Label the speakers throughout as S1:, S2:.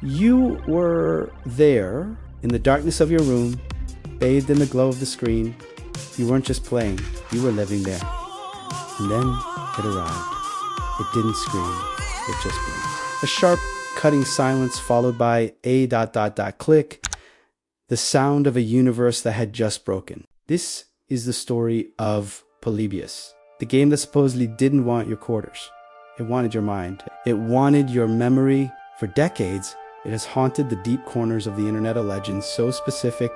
S1: You were there in the darkness of your room, bathed in the glow of the screen. You weren't just playing, you were living there. And then it arrived. It didn't scream, it just blinked. A sharp, cutting silence followed by a ... click, the sound of a universe that had just broken. This is the story of Polybius, the game that supposedly didn't want your quarters. It wanted your mind. It wanted your memory. For decades, it has haunted the deep corners of the internet of legends, so specific,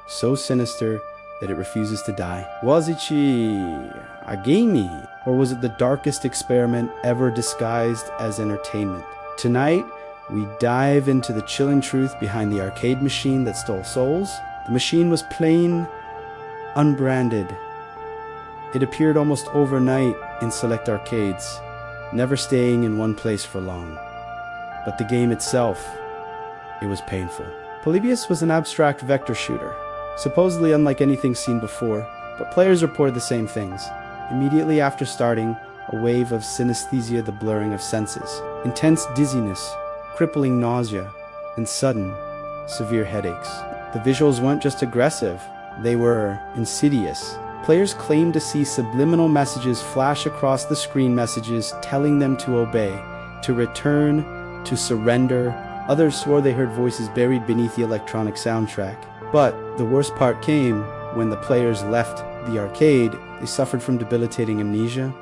S1: so sinister, that it refuses to die. Was it a game, or was it the darkest experiment ever disguised as entertainment? Tonight, we dive into the chilling truth behind the arcade machine that stole souls. The machine was plain, unbranded. It appeared almost overnight in select arcades, never staying in one place for long. But the game itself, it was painful. Polybius was an abstract vector shooter, supposedly unlike anything seen before, but players reported the same things. Immediately after starting, a wave of synesthesia, the blurring of senses, intense dizziness, crippling nausea, and sudden, severe headaches. The visuals weren't just aggressive, they were insidious. Players claimed to see subliminal messages flash across the screen, messages telling them to obey, to return, to surrender. Others swore they heard voices buried beneath the electronic soundtrack. But the worst part came when the players left the arcade. They suffered from debilitating amnesia,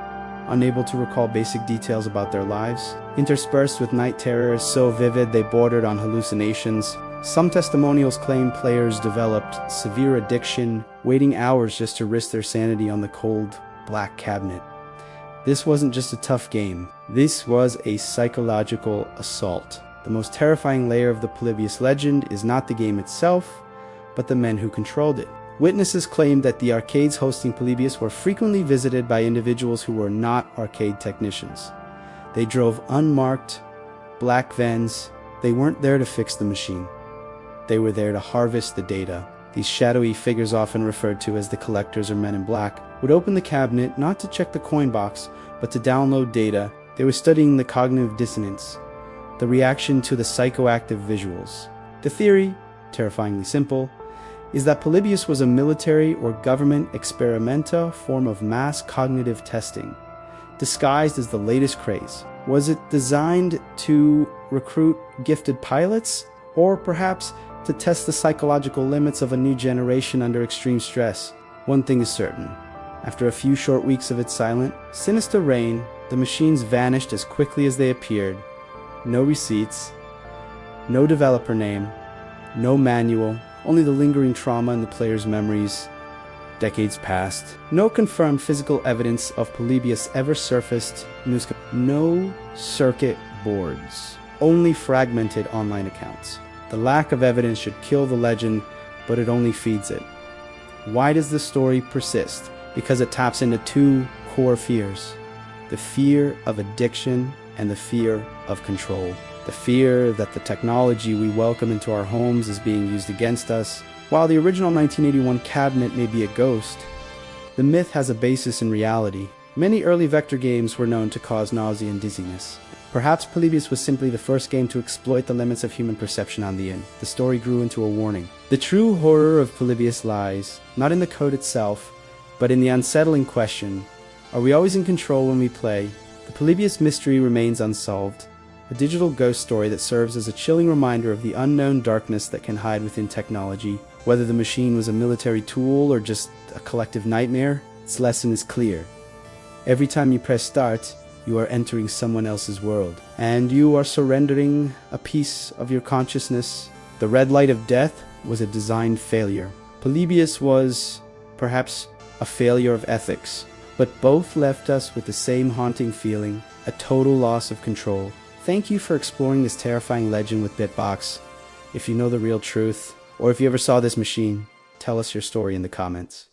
S1: unable to recall basic details about their lives, interspersed with night terrors so vivid they bordered on hallucinations. Some testimonials claim players developed severe addiction, waiting hours just to risk their sanity on the cold, black cabinet. This wasn't just a tough game. This was a psychological assault. The most terrifying layer of the Polybius legend is not the game itself, but the men who controlled it. Witnesses claimed that the arcades hosting Polybius were frequently visited by individuals who were not arcade technicians. They drove unmarked, black vans. They weren't there to fix the machine. They were there to harvest the data. These shadowy figures, often referred to as the collectors or men in black, would open the cabinet not to check the coin box, but to download data. They were studying the cognitive dissonance, the reaction to the psychoactive visuals. The theory, terrifyingly simple, is that Polybius was a military or government experimenta form of mass cognitive testing, disguised as the latest craze. Was it designed to recruit gifted pilots, or perhaps to test the psychological limits of a new generation under extreme stress? One thing is certain. After a few short weeks of its silent, sinister reign, the machines vanished as quickly as they appeared. No receipts, no developer name, no manual, only the lingering trauma in the player's memories. Decades passed. No confirmed physical evidence of Polybius ever surfaced. No circuit boards, only fragmented online accounts. The lack of evidence should kill the legend, but it only feeds it. Why does this story persist? Because it taps into two core fears: the fear of addiction and the fear of control. The fear that the technology we welcome into our homes is being used against us. While the original 1981 cabinet may be a ghost, the myth has a basis in reality. Many early vector games were known to cause nausea and dizziness. Perhaps Polybius was simply the first game to exploit the limits of human perception on the end. The story grew into a warning. The true horror of Polybius lies not in the code itself, but in the unsettling question: are we always in control when we play? The Polybius mystery remains unsolved. A digital ghost story that serves as a chilling reminder of the unknown darkness that can hide within technology. Whether the machine was a military tool or just a collective nightmare, its lesson is clear. Every time you press start, you are entering someone else's world, and you are surrendering a piece of your consciousness. The red light of death was a design failure. Polybius was, perhaps, a failure of ethics, but both left us with the same haunting feeling, a total loss of control. Thank you for exploring this terrifying legend with Bitbox. If you know the real truth, or if you ever saw this machine, tell us your story in the comments.